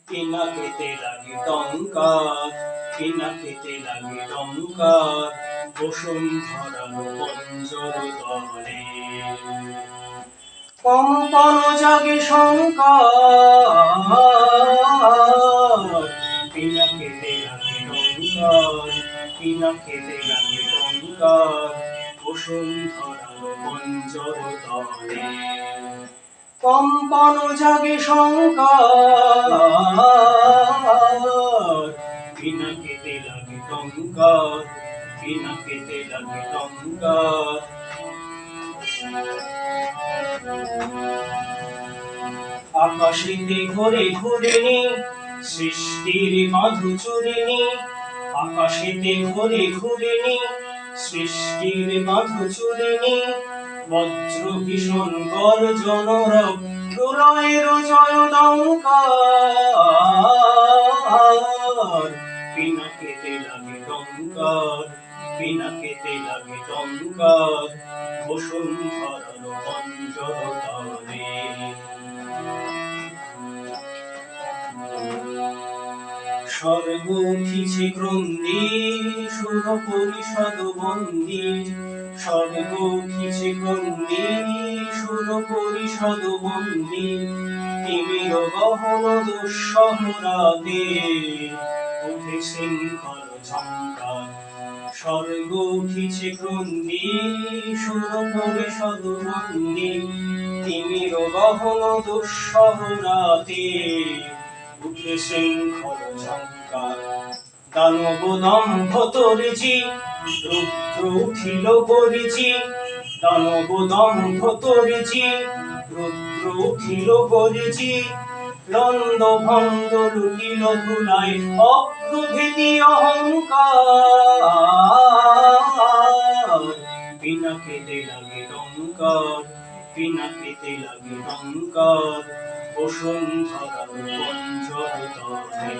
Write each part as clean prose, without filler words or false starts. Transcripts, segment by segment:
পিনাকেতে লাগে টঙ্কার, পিনাকেতে লাগে টঙ্কার, বসুন্ধরার পঞ্জর তলে। কম্পন জাগে শঙ্কার, পিনাকেতে লাগে টঙ্কার, পিনাকেতে লাগে টঙ্কার, বসুন্ধরার পঞ্জর তলে। কম্পন জাগে শঙ্কার, পিনাকেতে লাগে টঙ্কার, পিনাকেতে লাগে টঙ্কার। আকাশেতে ঘুরে ঘুরিনি সৃষ্টির মাধুচূড়িনি, আকাশেতে ঘুরে ঘুরিনি সৃষ্টির মাধুচূড়িনি, বজ্র ভীষণ গর্জনর প্রলয়ের জয়ডঙ্কার। পিনাকেতে লাগে টঙ্কার, পিনাকেতে লাগে টঙ্কার, বসুন্ধরার পঞ্জর তলে। স্বর্গ উঠিছে ক্রন্দে সুর পরিষদ বন্দী, স্বর্গ উঠিছে ক্রন্দে সুর পরিষদ বন্দী, তিমির গহন দুঃসহ রাতে উঠে শৃঙ্খল ঝঙ্কার। স্বর্গ উঠিছে ক্রন্দে সুর পরিষদ বন্দী, তিমির গহন দুঃসহ রাতে উঠে শৃঙ্খল ঝঙ্কার। দানব দম্ভ তর্জি রুদ্র উঠিল গর্জি, দানব দম্ভ তর্জি রুদ্র উঠিল গর্জি, লন্দ ভন্দ লুটিল ধুলায় অগ্রভেদী অহংকার। পিনাকেতে লাগে টঙ্কার, পিনাকেতে লাগে টঙ্কার, বসুন্ধরার পঞ্জর তলে।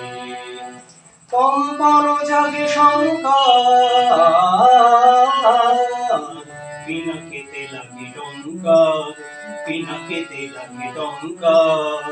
কম্পন জাগে শঙ্কার, পিনাকেতে লাগে টঙ্কার, পিনাকেতে লাগে টঙ্কার।